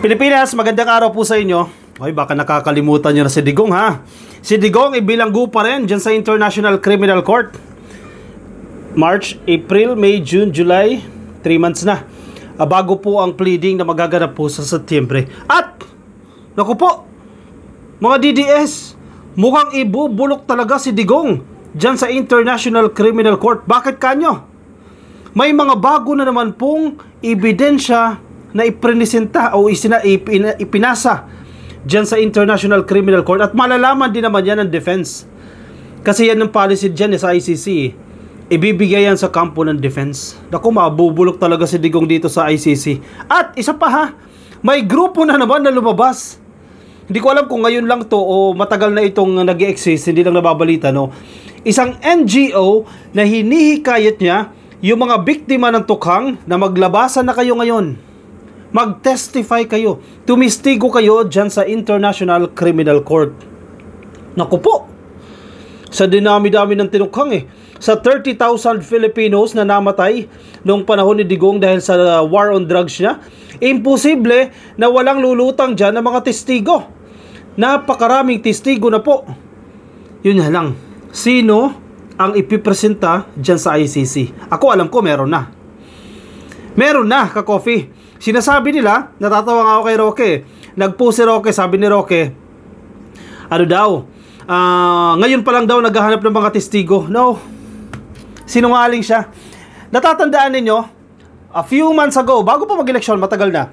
Pilipinas, magandang araw po sa inyo. Hoy, baka nakakalimutan nyo na si Digong, ha? Si Digong ibilanggo pa rin dyan sa International Criminal Court. March, April, May, June, July, 3 months na. Bago po ang pleading na magaganap po sa Setyembre. At, naku po, mga DDS, mukhang ibubulok talaga si Digong dyan sa International Criminal Court. Bakit kanyo? May mga bago na naman pong ebidensya na iprenisenta o ipinasa dyan sa International Criminal Court, at malalaman din naman yan ng defense. Kasi yan ang policy dyan sa ICC. Ibibigay yan sa kampo ng defense. Naku, mabubulok talaga si Digong dito sa ICC. At isa pa, ha, may grupo na naman na lumabas. Hindi ko alam kung ngayon lang to o matagal na itong nag-exist, hindi lang nababalita, no? Isang NGO na hinihikayat niya yung mga biktima ng tukhang na maglabasan na kayo ngayon. Mag-testify kayo. Tumistigo kayo dyan sa International Criminal Court. Naku po, sa dinami-dami ng tinukhang sa 30,000 Filipinos na namatay noong panahon ni Digong dahil sa war on drugs niya, imposible na walang lulutang dyan ng mga testigo. Napakaraming testigo na po. Yun nga lang, sino ang ipipresenta dyan sa ICC? Ako alam ko meron na. Meron na, ka-coffee. Sinasabi nila, natatawa nga ako kay Roque. Nag-post si Roque, sabi ni Roque, ano daw, ngayon pa lang daw naghahanap ng mga testigo. No, sinungaling siya. Natatandaan ninyo, a few months ago, bago pa mag-eleksyon, matagal na,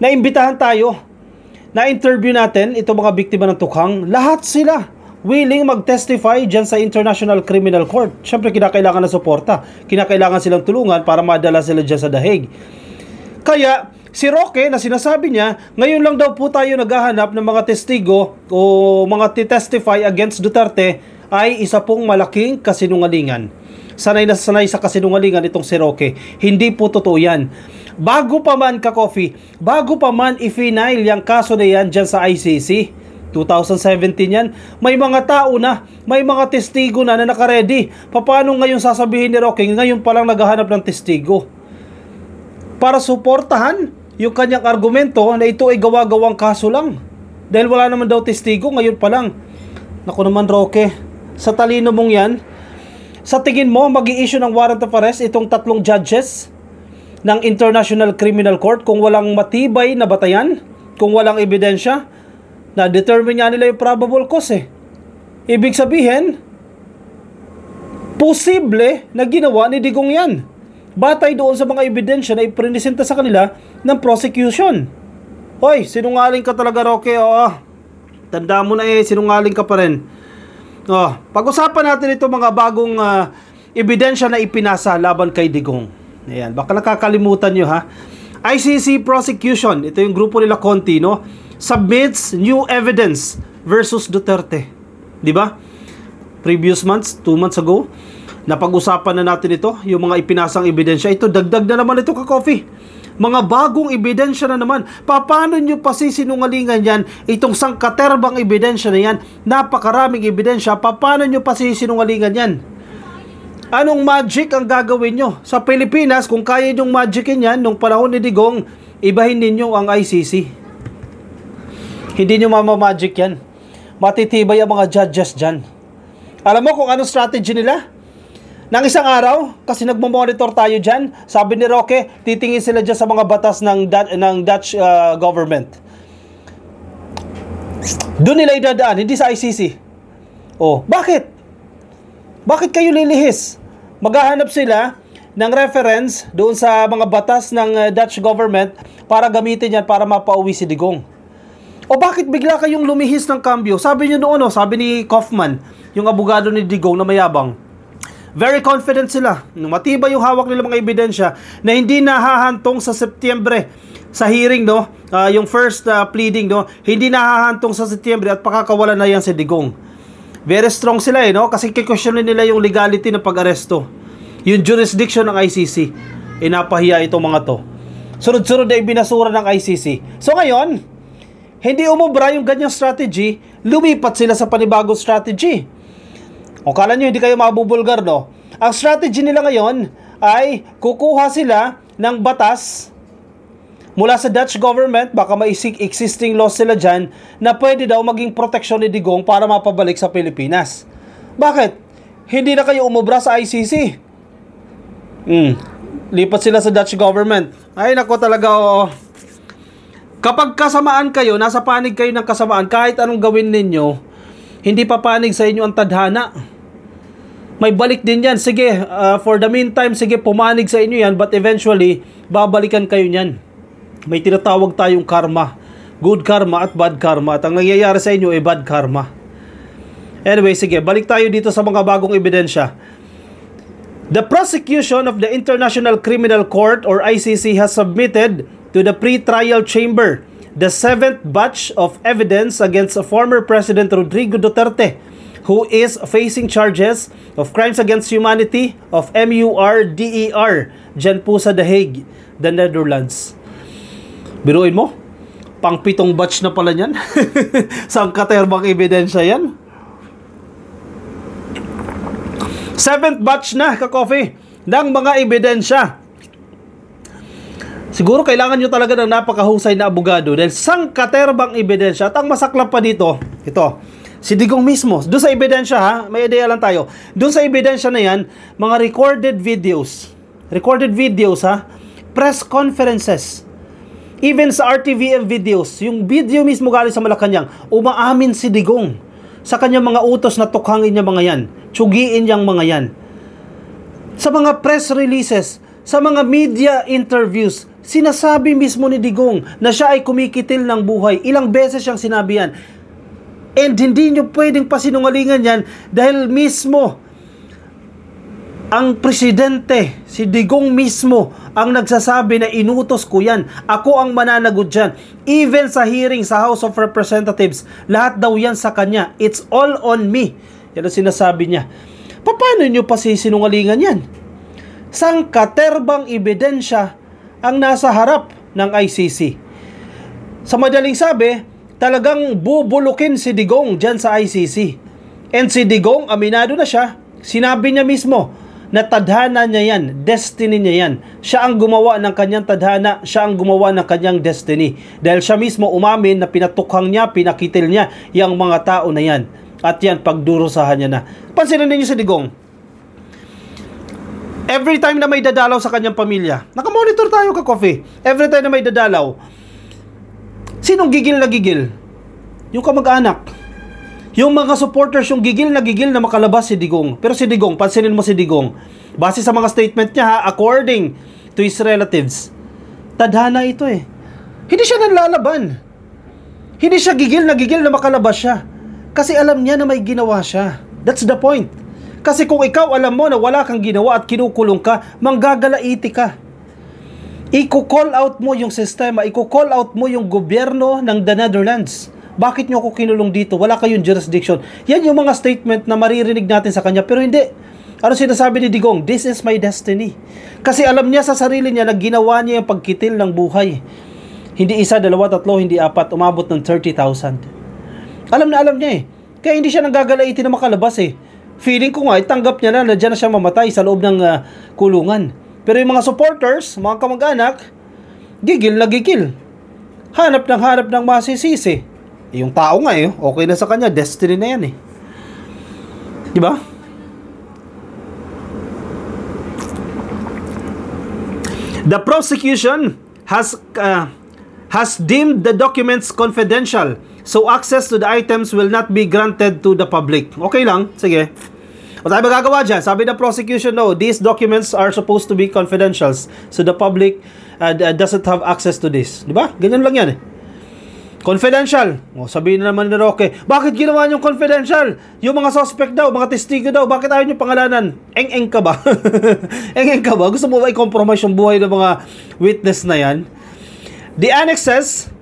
naimbitahan tayo, na-interview natin itong mga biktima ng tukhang. Lahat sila willing mag-testify dyan sa International Criminal Court. Siyempre, kinakailangan na suporta. Kinakailangan silang tulungan para madala sila dyan sa dahig. Kaya, si Roque, na sinasabi niya, ngayon lang daw po tayo naghahanap ng mga testigo o mga testify against Duterte, ay isa pong malaking kasinungalingan. Sanay na sanay sa kasinungalingan itong si Roque. Hindi po totoo yan. Bago pa man, ka-coffee, bago pa man i-final yung kaso na yan dyan sa ICC, 2017 yan, may mga tao na, may mga testigo na nakaredy. Paano ngayon sasabihin ni Roque, ngayon pa lang naghahanap ng testigo? Para suportahan yung kanyang argumento na ito ay gawa-gawang kaso lang. Dahil wala naman daw testigo, ngayon pa lang. Naku naman, Roque, sa talino mong yan, sa tingin mo, mag-i-issue ng warrant of arrest itong 3 judges ng International Criminal Court kung walang matibay na batayan, kung walang ebidensya, na determine nga nila yung probable cause Ibig sabihin, posible na ginawa ni Digong yan. Batay doon sa mga ebidensya na iprenisenta sa kanila ng prosecution. Hoy, sinungaling ka talaga, Roque. Tanda mo na sinungaling ka pa rin. Pag-usapan natin ito mga bagong ebidensya na ipinasa laban kay Digong. Ayan, baka nakakalimutan nyo, ha. ICC prosecution, ito yung grupo nila Conti, no? Submits new evidence versus Duterte. Di ba? Previous months, 2 months ago, napag-usapan na natin ito, yung mga ipinasang ebidensya. Ito, dagdag na naman ito, ka-coffee. Mga bagong ebidensya na naman. Paano nyo pa sisinungalingan yan? Itong sangkaterbang ebidensya na yan, napakaraming ebidensya, paano nyo pa sisinungalingan yan? Anong magic ang gagawin nyo? Sa Pilipinas, kung kaya nyong magicin yan, nung panahon ni Digong, ibahin ninyo ang ICC. Hindi nyo mamamagic yan. Matitibay ang mga judges dyan. Alam mo kung anong strategy nila? Nang isang araw, kasi nagmamonitor tayo dyan, sabi ni Roque, titingin sila dyan sa mga batas ng Dutch government. Doon nila idadaan, hindi sa ICC. Bakit? Bakit kayo lilihis? Maghahanap sila ng reference doon sa mga batas ng Dutch government para gamitin yan para mapauwi si Digong. Bakit bigla kayong lumihis ng kambyo? Sabi nyo noon, sabi ni Kaufman, yung abogado ni Digong na mayabang, very confident sila. Matibay yung hawak nila mga ebidensya na hindi nahahantong sa Setyembre sa hearing, no? Yung first pleading, no? Hindi nahahantong sa Setyembre at pakakawalan na yan si Digong. Very strong sila, no? Kasi kikwestiyonin nila yung legality ng pag-aresto. Yung jurisdiction ng ICC. Napahiya itong mga to. Sunod-sunod na ibinasura ng ICC. So ngayon, hindi umubra yung ganyang strategy, lumipat sila sa panibagong strategy. Kala nyo hindi kayo mabubulgar, no? Ang strategy nila ngayon ay kukuha sila ng batas mula sa Dutch government, baka may existing laws sila dyan na pwede daw maging proteksyon ni Digong para mapabalik sa Pilipinas. Bakit? Hindi na kayo umubra sa ICC. Lipat sila sa Dutch government. Ay nako talaga, oo. Kapag kasamaan kayo, nasa panig kayo ng kasamaan, kahit anong gawin ninyo, hindi pa panig sa inyo ang tadhana. May balik din yan. Sige, for the meantime, sige, pumanig sa inyo yan, but eventually, babalikan kayo niyan. May tinatawag tayong karma. Good karma at bad karma. At ang nangyayari sa inyo ay bad karma. Anyway, sige, balik tayo dito sa mga bagong ebidensya. The prosecution of the International Criminal Court or ICC has submitted to the pre-trial chamber the 7th batch of evidence against former President Rodrigo Duterte, who is facing charges of crimes against humanity of MURDER dyan po sa The Hague, the Netherlands. Biruin mo, pang 7 batch na pala yan. Saan katerbang ebidensya yan? 7th batch na, ka-coffee, ng mga ebidensya. Siguro kailangan nyo talaga ng napakahusay na abogado dahil sangkaterbang ebidensya. At ang masaklap pa dito, ito, si Digong mismo. Doon sa ebidensya ha, may ideya lang tayo. Doon sa ebidensya na yan, mga recorded videos. Recorded videos ha, press conferences. Even sa RTVM videos, yung video mismo galing sa Malacanang, umaamin si Digong sa kanyang mga utos na tukhangin niya mga yan. Tsugiin niyang mga yan. Sa mga press releases, sa mga media interviews, sinasabi mismo ni Digong na siya ay kumikitil ng buhay. Ilang beses siyang sinabi yan. And hindi nyo pwedeng pasinungalingan yan dahil mismo ang presidente, si Digong mismo, ang nagsasabi na inutos ko yan. Ako ang mananagot dyan. Even sa hearing sa House of Representatives, lahat daw yan sa kanya. It's all on me. Yan ang sinasabi niya. Paano nyo pa sinungalingan yan? Sangkaterbang ebidensya ang nasa harap ng ICC. Sa madaling sabi, talagang bubulukin si Digong dyan sa ICC. And si Digong, aminado na siya, sinabi niya mismo na tadhana niya yan, destiny niya yan. Siya ang gumawa ng kanyang tadhana, siya ang gumawa ng kanyang destiny. Dahil siya mismo umamin na pinatukhang niya, pinakitil niya yung mga tao na yan. At yan, pagdurusahan niya na. Pansinin niyo si Digong. Every time na may dadalaw sa kanyang pamilya, nakamonitor tayo ka-coffee. Every time na may dadalaw, sinong gigil na gigil? Yung kamag-anak. Yung mga supporters, yung gigil na makalabas si Digong. Pero si Digong, pansinin mo si Digong, base sa mga statement niya ha, according to his relatives, tadhana ito eh. Hindi siya nanlalaban. Hindi siya gigil na makalabas siya. Kasi alam niya na may ginawa siya. That's the point. Kasi kung ikaw alam mo na wala kang ginawa at kinukulong ka, manggagalaiti ka. Iko-call out mo yung sistema, iko-call out mo yung gobyerno ng the Netherlands. Bakit nyo ako kinulong dito? Wala kayong jurisdiction. Yan yung mga statement na maririnig natin sa kanya. Pero hindi. Ano sinasabi ni Digong? This is my destiny. Kasi alam niya sa sarili niya na ginawa niya yung pagkitil ng buhay. Hindi isa, dalawa, tatlo, hindi apat. Umabot ng 30,000. Alam niya eh. Kaya hindi siya nanggagalaiti na makalabas eh. Feeling ko nga, tanggap niya na dyan na siya mamatay sa loob ng kulungan. Pero yung mga supporters, mga kamag-anak, gigil na gigil. Hanap ng masisisi. Yung tao nga eh, okay na sa kanya, destiny na yan eh. Di ba? The prosecution has deemed the documents confidential, so access to the items will not be granted to the public. Okay lang, sige. O tayo magagawa dyan? Sabi ng prosecution, no, these documents are supposed to be confidential, so the public doesn't have access to this. Di ba? Ganyan lang yan eh. Confidential. O, sabihin na naman ni Roque, bakit ginawa niyong confidential? Yung mga suspect daw, mga testigo daw, bakit ayaw niyo pangalanan? Eng-eng ka ba? Eng-eng ka ba? Gusto mo ba i-compromise yung buhay ng mga witness na yan? The annexes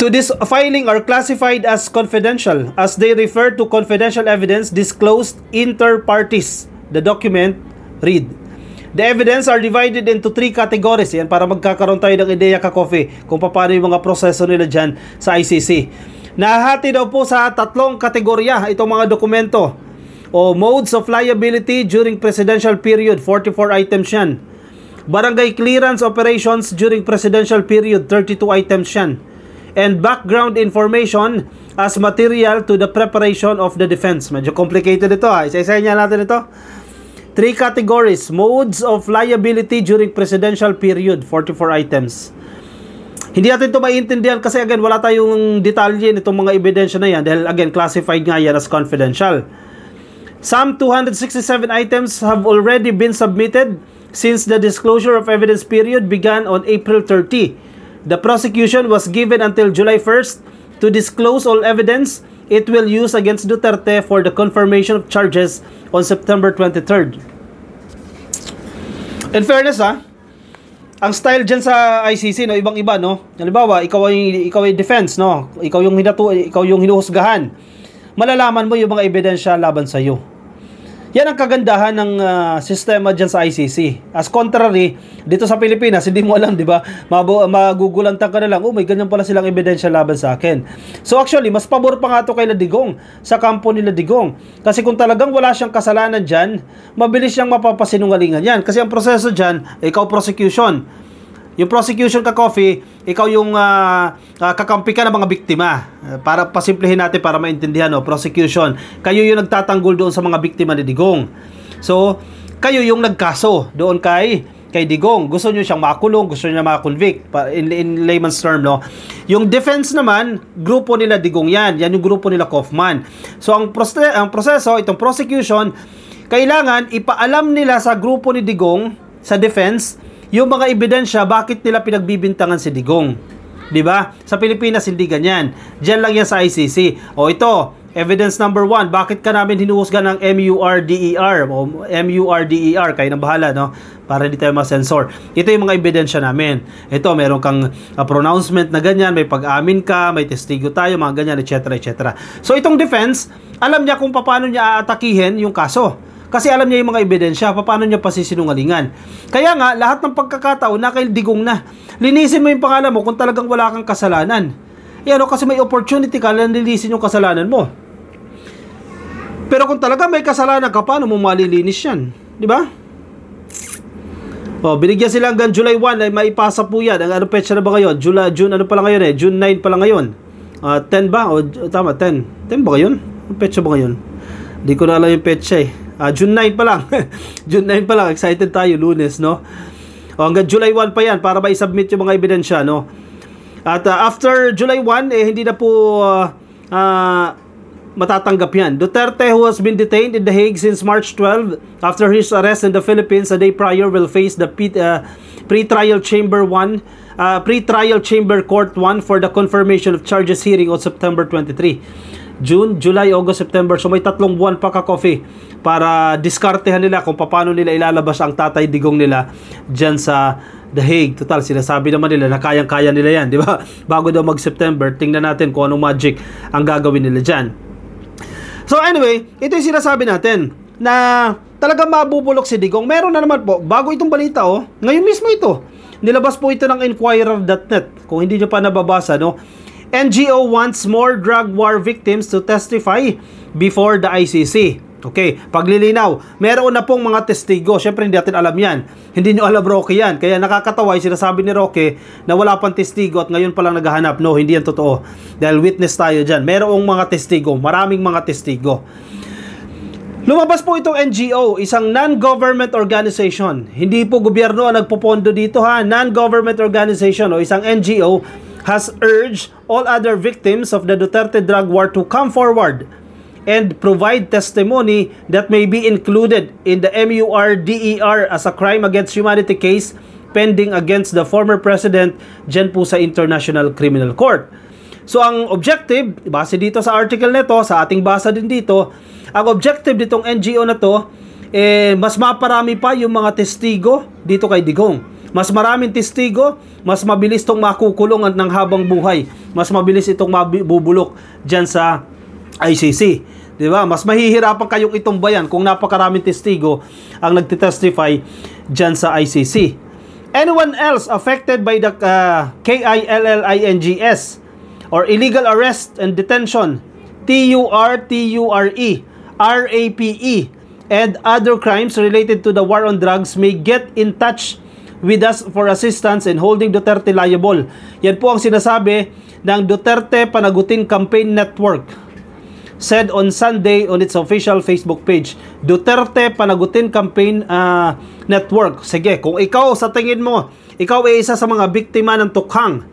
to this filing are classified as confidential as they refer to confidential evidence disclosed inter partes. The document read. The evidence are divided into 3 categories. Yan, para magkakaroon tayo ng ideya ka-coffee kung paano yung mga proseso nila dyan sa ICC. Nahati daw po sa 3 kategorya itong mga dokumento o modes of liability during presidential period. 44 items yan. Barangay clearance operations during presidential period, 32 items yan. And background information as material to the preparation of the defense. Medyo complicated ito ha. Isa-isa niya natin ito. 3 categories. Modes of liability during presidential period, 44 items. Hindi natin ito maiintindihan kasi again, wala tayong detalye nitong mga ebidensya na yan dahil again, classified nga yan as confidential. Some 267 items have already been submitted since the disclosure of evidence period began on April 30. The prosecution was given until July 1st to disclose all evidence it will use against Duterte for the confirmation of charges on September 23rd. In fairness ang style dyan sa ICC, no, ibang-iba, no? Halimbawa, ikaw ay defense, no? Ikaw yung hinuhusgahan. Malalaman mo yung mga ebidensya laban sa iyo. Yan ang kagandahan ng sistema dyan sa ICC. As contrary, dito sa Pilipinas, hindi mo alam, di ba? Magugulantan ka na lang, may ganyan pala silang ebidensya laban sa akin. So actually, mas pabor pa nga ito kay Ladigong, sa kampo ni Ladigong. Kasi kung talagang wala siyang kasalanan dyan, mabilis siyang mapapasinungalingan yan. Kasi ang proseso dyan, ikaw prosecution. Yung prosecution ka, Coffee, ikaw yung kakampi ka ng mga biktima. Para pasimplihin natin para maintindihan, no? Prosecution. Kayo yung nagtatanggol doon sa mga biktima ni Digong. So, kayo yung nagkaso doon kay Digong. Gusto nyo siyang makulong, gusto nyo ma-convict. In layman's term, no? Yung defense naman, grupo nila Digong yan. Yan yung grupo nila Kaufman. So, ang proseso, itong prosecution, kailangan ipaalam nila sa grupo ni Digong, sa defense, yung mga ebidensya bakit nila pinagbibintangan si Digong. 'Di ba? Sa Pilipinas hindi ganyan. Diyan lang yan sa ICC. O ito, evidence number 1, bakit ka namin hinuhusgan ng MURDER o MURDER, kayo nang bahala, no? Para hindi tayo ma-censor. Ito yung mga ebidensya namin. Ito, meron kang pronouncement na ganyan, may pag-amin ka, may testigo tayo, mga ganyan, etc. etc. So itong defense, alam niya kung paano niya aatakihin yung kaso. Kasi alam niya yung mga ebidensya, paano niya pasisinungalingan. Kaya nga, lahat ng pagkakataon na kay Digong na. Linisin mo yung pangalan mo kung talagang wala kang kasalanan. Yan, kasi may opportunity ka na linisin yung kasalanan mo. Pero kung talaga may kasalanan ka, paano mo malilinis yan? Di ba? Binigyan sila hanggang July 1 ay maipasa po yan. Ang ano petsa na ba ngayon? June ano pa lang ngayon June 9 pa lang ngayon. 10 ba? O tama, 10. 10 ba ngayon? Ang petsa ba ngayon? Di ko na alam yung petsa June 9 pa lang. June 9 pa lang. Excited tayo, Lunes, no? Hanggang July 1 pa yan para ma-submit yung mga ebidensya, no? At after July 1, hindi na po matatanggap yan. Duterte, who has been detained in The Hague since March 12 after his arrest in the Philippines a day prior, will face the pre-trial chamber court 1 for the confirmation of charges hearing on September 23. June, July, August, September. So may 3 buwan pa, Coffee, para diskartehan nila kung paano nila ilalabas ang Tatay Digong nila dyan sa The Hague. Total, sinasabi naman nila na kayang-kaya nila yan, di ba? Bago daw mag-September, tingnan natin kung anong magic ang gagawin nila dyan. So anyway, ito yung sinasabi natin na talagang mabubulok si Digong. Meron na naman po, bago itong balita, ngayon mismo ito. Nilabas po ito ng Inquirer.net. Kung hindi nyo pa nababasa, no? NGO wants more drug war victims to testify before the ICC. Okay, paglilinaw, meron na pong mga testigo. Syempre hindi natin alam yan. Hindi nyo alam, Roque, yan. Kaya nakakatawa yung sinasabi ni Roque na wala pang testigo at ngayon pa lang naghahanap. No, hindi yan totoo. Dahil witness tayo dyan. Merong mga testigo. Maraming mga testigo. Lumabas po itong NGO, isang non-government organization. Hindi po gobyerno ang nagpopondo dito, ha. Non-government organization o isang NGO has urged all other victims of the Duterte drug war to come forward and provide testimony that may be included in the MURDER as a crime against humanity case pending against the former president dyan po sa International Criminal Court. So ang objective, base dito sa article nito, sa ating basa din dito, ang objective nitong NGO na to, mas maparami pa yung mga testigo dito kay Digong. Mas maraming testigo, mas mabilis itong makukulong ng habang buhay. Mas mabilis itong mabubulok dyan sa ICC. Diba? Mas mahihirapan kayong itumbayan kung napakaraming testigo ang nagtitestify dyan sa ICC. Anyone else affected by the KILLINGS or illegal arrest and detention, TURTURE, RAPE, and other crimes related to the war on drugs may get in touch with us for assistance in holding Duterte liable. Yan po ang sinasabi ng Duterte Panagutin Campaign Network, said on Sunday on its official Facebook page. Duterte Panagutin Campaign Network. Sige, kung ikaw sa tingin mo, ikaw ay isa sa mga biktima ng tukhang,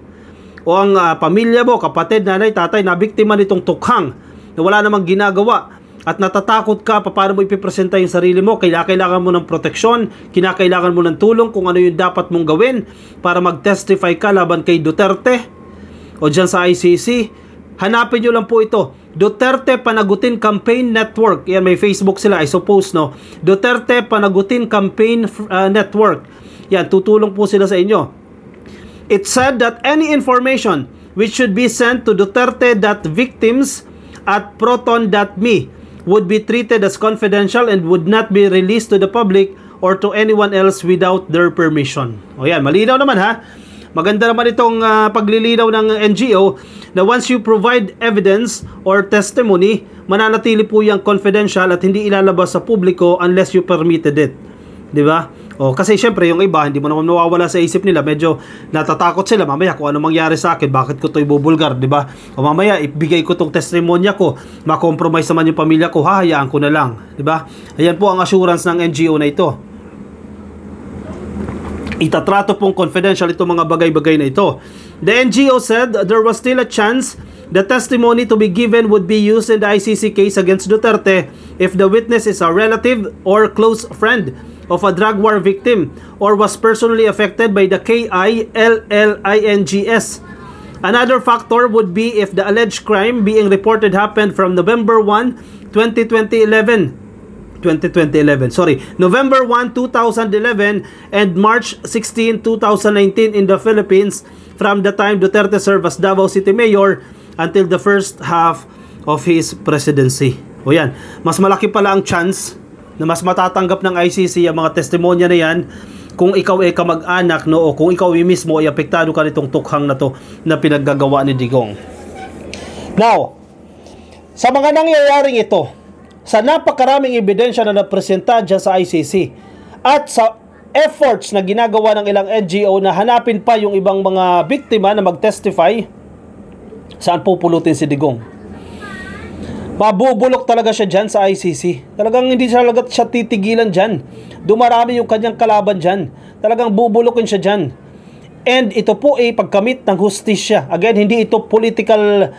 o ang pamilya mo, kapatid, nanay, tatay na biktima nitong tukhang na wala namang ginagawa, at natatakot ka paano mo ipipresenta yung sarili mo, kailangan mo ng proteksyon, kinakailangan mo ng tulong kung ano yung dapat mong gawin para mag-testify ka laban kay Duterte o dyan sa ICC, hanapin nyo lang po ito, Duterte Panagutin Campaign Network. Yan, may Facebook sila, I suppose, no? Duterte Panagutin Campaign Network. Yan, tutulong po sila sa inyo. It said that any information which should be sent to Duterte.victims@proton.me would be treated as confidential and would not be released to the public or to anyone else without their permission. O yan, malinaw naman ha. Maganda naman itong paglilinaw ng NGO na once you provide evidence or testimony, mananatili po yung confidential at hindi ilalabas sa publiko unless you permitted it. Diba? O, kasi syempre yung iba, hindi mo naman nawawala sa isip nila, medyo natatakot sila, mamaya kung ano mangyari sa akin, bakit ko ito ibubulgar, diba? O mamaya, ibigay ko itong testimonya ko, makompromise naman yung pamilya ko, hahayaan ko na lang, diba? Ayan po ang assurance ng NGO na ito. Itatrato pong confidential itong mga bagay-bagay na ito. The NGO said there was still a chance the testimony to be given would be used in the ICC case against Duterte if the witness is a relative or close friend of a drug war victim or was personally affected by the KILLINGS. Another factor would be if the alleged crime being reported happened from November 1, 2011, November 1, 2011 and March 16, 2019 in the Philippines, from the time Duterte served as Davao City Mayor until the first half of his presidency. O yan, mas malaki pala ang chance na mas matatanggap ng ICC ang mga testimonya na yan kung ikaw ay kamag-anak, no, o kung ikaw ay mismo ay apektado ka nitong tukhang na to na pinaggagawa ni Digong. Now, sa mga nangyayaring ito, sa napakaraming ebidensya na napresenta dyan sa ICC at sa efforts na ginagawa ng ilang NGO na hanapin pa yung ibang mga biktima na mag-testify, saan pupulutin si Digong? Mabubulok talaga siya dyan sa ICC. Talagang hindi siya titigilan dyan. Dumarami yung kanyang kalaban dyan. Talagang bubulokin siya dyan. And ito po ay pagkamit ng hustisya. Again, hindi ito political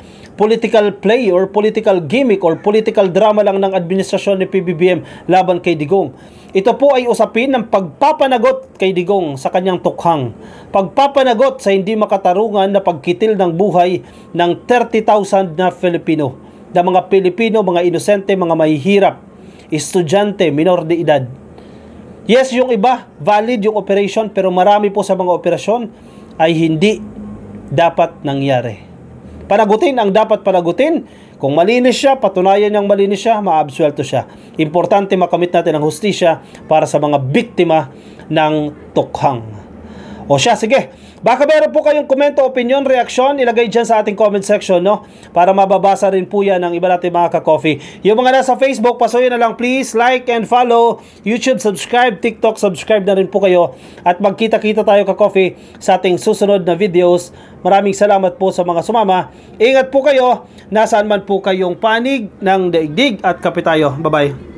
play or political gimmick or political drama lang ng administrasyon ni PBBM laban kay Digong. Ito po ay usapin ng pagpapanagot kay Digong sa kanyang tukhang. Pagpapanagot sa hindi makatarungan na pagkitil ng buhay ng 30,000 na Filipino. Na mga Pilipino, mga inosente, mga mahihirap, estudyante, minor de edad. Yes, yung iba, valid yung operation, pero marami po sa mga operasyon ay hindi dapat nangyari. Panagutin ang dapat panagutin. Kung malinis siya, patunayan niyang malinis siya, maabsuelto siya. Importante makamit natin ang hustisya para sa mga biktima ng tukhang. O siya, sige. Baka meron po kayong komento, opinion, reaksyon, ilagay dyan sa ating comment section, no? Para mababasa rin po yan ng iba natin mga ka-coffee. Yung mga nasa Facebook, pasuyin na lang please, like and follow. YouTube, subscribe. TikTok, subscribe na rin po kayo. At magkita-kita tayo ka-coffee sa ating susunod na videos. Maraming salamat po sa mga sumama. Ingat po kayo, nasaan man po kayong panig ng daigdig at kape tayo. Bye-bye.